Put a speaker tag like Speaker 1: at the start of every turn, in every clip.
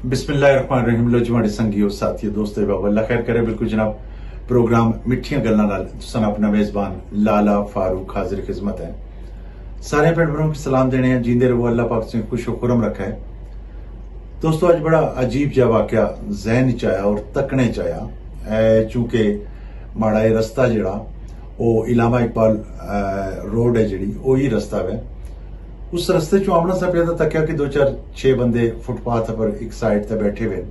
Speaker 1: बिस्मिल्लाहिर्रहमानिर्रहीम। लो जी माड़े संगियो साथियों दोस्तों बाबा अल्लाह खैर करे। बिल्कुल जनाब प्रोग्राम मिठियां गल्लां नाल तुसां अपना मेजबान लाला फारूक हाजिर खिदमत है। सारे भैन भरावां को सलाम देने हैं। जींदे रहो, अल्लाह पाक से खुश खुरम रखा है। दोस्तों अज बड़ा अजीब जहा वाकया जहन च आया और तकने च आया। चूंकि माड़ा ये रस्ता जड़ा वो इलामा इकबाल रोड है जी वो ही रस्ता है। उस रस्ते चो आमना सा पे तकिया कि 2-4-6 बंदे फुटपाथ पर एक साइड ते बैठे हुए।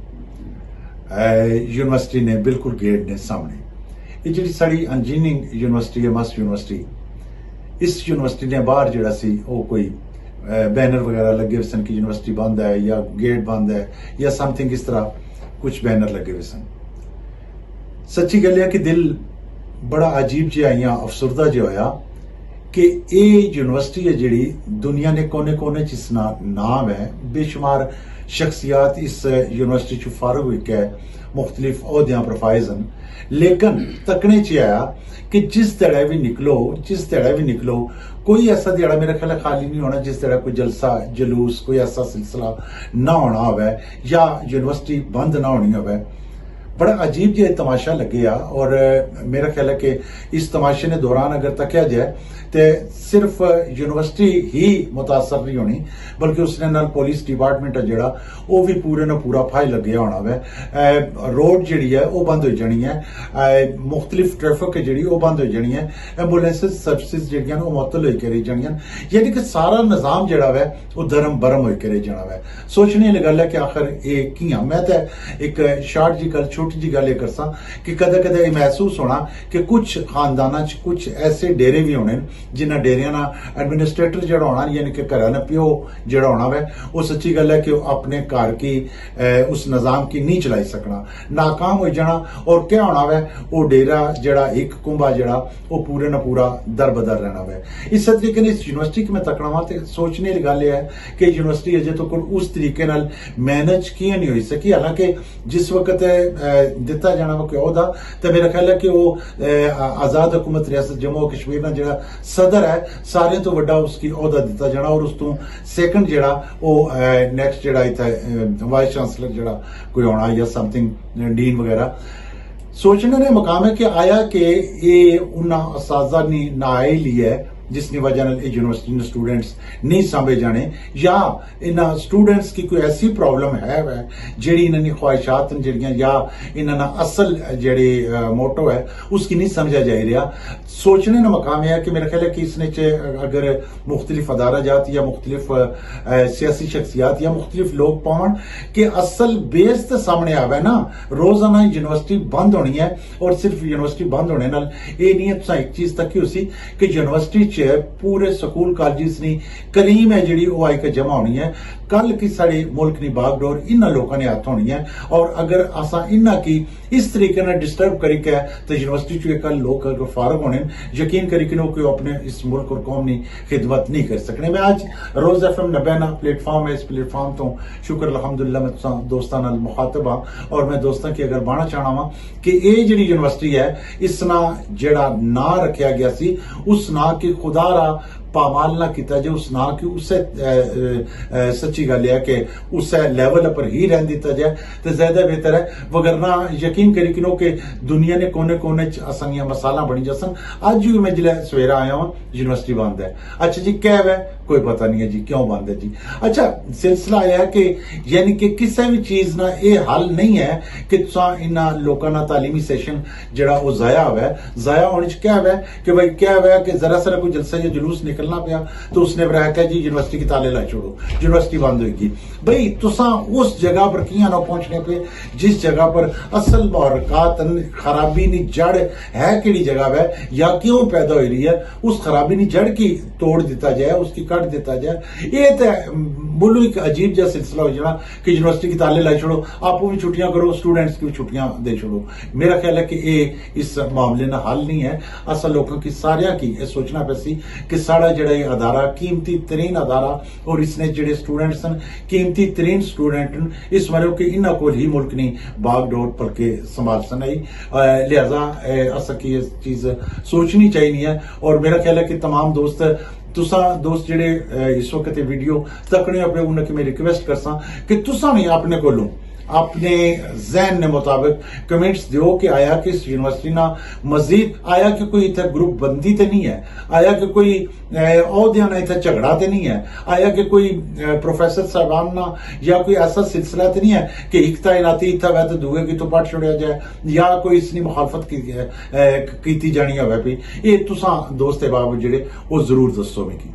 Speaker 1: यूनिवर्सिटी ने बिल्कुल गेट ने सामने ये जी साड़ी इंजीनियरिंग यूनिवर्सिटी है, मस्ट यूनिवर्सिटी। इस यूनिवर्सिटी ने बाहर जड़ा सी वो कोई बैनर वगैरह लगे हुए सन कि यूनिवर्सिटी बंद है या गेट बंद है या समथिंग इस तरह कुछ बैनर लगे हुए सन। सच्ची गल है कि दिल बड़ा अजीब जिहा इयां अफसुरदा जिहा होया कि ये यूनिवर्सिटी है जी दुनिया ने कोने कोने च इसना नाम है। बेशुमार शख्सियात इस यूनिवर्सिटी चो फारूक हुई है, मुख्तलिफ ओहदियां पर फायज हैं। लेकिन तकने च आया कि जिस दड़ा भी निकलो कोई ऐसा दिहाड़ा मेरा ख्याल खाली नहीं होना जिस तरह कोई जलसा जलूस कोई ऐसा सिलसिला ना होना होवे या यूनिवर्सिटी बंद ना होनी होवे। बड़ा अजीब जिहा तमाशा लगे आ और मेरा ख्याल है कि इस तमाशे ने दौरान अगर तकिया जाए तो सिर्फ यूनिवर्सिटी ही मुतासर नहीं होनी बल्कि उसने नाल पुलिस डिपार्टमेंट है जड़ा वो भी पूरे न पूरा फाई लगे होना वे। रोड जी है वो बंद हो जानी है, मुख्तलिफ ट्रैफिक है जी वो बंद हो जानी है, एंबुलेंस सर्विसिज जी मुअत्तल हो के रही जानियां। यानी कि सारा निजाम जड़ा वै वो धर्म बरम हो के रही जाना वै। सोचने वाली गल है कि आखिर ये कियां। मैं तो एक शार्ट जी गल छोटी जी गल करसा कि कदे कदे ये महसूस होना कि कुछ खानदाना च कुछ ऐसे डेरे भी होने जिन्हें डेरिया ना एडमिनिस्ट्रेटर जड़ा होना यानी कि घर ने प्यो जड़ा होना वै वो सच्ची गल है कि अपने घर की उस निजाम की नहीं चलाई सकना, नाकाम हो जाना। और क्या होना वै वो डेरा जड़ा एक कुंभा जड़ा वो पूरे न पूरा दर बदर रहना वै। इस तरीके ने इस यूनिवर्सिटी की मैं तकना वा तो सोचने वाली गल है कि यूनिवर्सिटी अजे तो उस तरीके नाल मैनेज किए नहीं हो सकी। हालांकि जिस वक्त दिता जाना वा ओहदा तो मेरा ख्याल है कि वो आजाद हुकूमत रियासत जम्मू कश्मीर ना जड़ा सदर है सारे तो वड्डा उसकी ओहदा दिता जाना और उस तो सेकंड जड़ा वो नेक्स्ट जड़ा इत्थे वाइस चांसलर जड़ा कोई होना या समथिंग डीन वगैरह। सोचने ने मकाम है कि आया कि ये उन्हें असाजा नाए लिया है जिसकी वजह यूनिवर्सिटी स्टूडेंट्स नहीं सांभे जाने या इन्होंने स्टूडेंट्स की कोई ऐसी प्रॉब्लम है वै जी इन्होंने ख्वाहिशात जड़ियां या इन्होंने असल जड़ी मोटो है उसकी नहीं समझा जा रहा। सोचने का मकाम है कि मेरा ख्याल है कि इसने अगर मुख्तलिफ अदारा जात या मुख्तलिफ सियासी शख्सियात या मुख्तलिफ लोग पावन कि असल बेस तो सामने आवे ना। रोजाना यूनिवर्सिटी बंद होनी है और सिर्फ यूनिवर्सिटी बंद होने नाल ये नहीं है एक चीज तक उसी कि यूनिवर्सिटी पूरे स्कूल कॉलेज नहीं कलीम है जी वो आई जमा होनी है। कल की साढ़े मुल्क की बागडोर इन्होंने लोगों ने हाथ होनी है और अगर असा इन्ना की इस तरीके ने डिस्टर्ब करी के तो यूनिवर्सिटी चो कल लोग अगर फारग होने यकीन करी कि कोई अपने इस मुल्क और कौम की खिदमत नहीं कर सकने। मैं आज रोज FM 90 प्लेटफॉर्म है, इस प्लेटफॉर्म तो शुक्र अलहमदुलिल्लाह मैं दोस्तों नाल मुखातब हाँ और मैं दोस्तों की अगर बाना चाहना वा कि ये जी यूनिवर्सिटी है इसना जड़ा ना रखा गया सी उस ना की खुदारा पामाल ना किया जाए उस ना की उस सच्ची गल है कि उस लैवल पर ही रहन दिता जाए तो ज्यादा बेहतर है। वगरना यकीन करी कि दुनिया ने कोने कोने असानियां मसाला बनी जसन। अज भी मैं जिले सवेरा आया हूं यूनिवर्सिटी बंद है। अच्छा जी क्या है कोई पता नहीं है जी क्यों बंद है जी। अच्छा सिलसिला यह है कि यानी कि किसी भी चीज ना ये हल नहीं है कि इन्होंने लोगों का तालीमी सेशन जड़ा वो जाया हुआ जाया होने क्या है कि भाई क्या है कि जरा सरा कोई जलसा या जुलूस निकलना पाया तो उसने रहा जी यूनिवर्सिटी की ताले ला छोड़ो यूनिवर्सिटी बंद होगी। भाई तुसा उस जगह पर किया ना पहुंचने पे जिस जगह पर असल बरकत खराबी नी जड़ है कि जगह है या क्यों पैदा हो रही है उस खराबी नी जड़ की तोड़ दिता जाए उसकी कट दिता जाए। ये तो बोलो एक अजीब जहा सिलसिला हो जाना कि यूनिवर्सिटी की ताले लाई छोड़ो आप भी छुट्टियां करो स्टूडेंट्स की भी छुट्टियां दे छोड़ो। मेरा ख्याल है कि ये इस मामले का हल नहीं है। असल लोगों की सारिया की सोचना पैसी कि साड़ा जड़ा ये अदारा कीमती तरीन अदारा और इसने जेडे स्टूडेंट्स कीमती तरीन स्टूडेंट इस मरो कि इन्हों को ही मुल्क नहीं बागडोर पलके संभाल सनाई। लिहाजा असा की ये चीज सोचनी चाहिए है और मेरा ख्याल है कि तमाम दोस्त तुसा दोस्त जेडे इस वक्त वीडियो तकने पे उन्हें मैं रिक्वेस्ट करसा कि तुसा नहीं अपने कोलों अपने जहन ने मुताबिक कमेंट्स दियो कि आया कि इस यूनिवर्सिटी ना मजीद आया कि कोई इतना ग्रुप बंदी तो नहीं है, आया कि कोई अहदियां ना इतना झगड़ा तो नहीं है, आया कि कोई प्रोफेसर साहबान ना या कोई ऐसा सिलसिला तो नहीं है कि एक तैनाती इतना वै तो दूए की तो पट छुड़िया जाए या कोई इसकी मुखालफत की जानी होवे भी। ये तुसां दोस्त बाब जेहड़े वो जरूर दसो मिगी।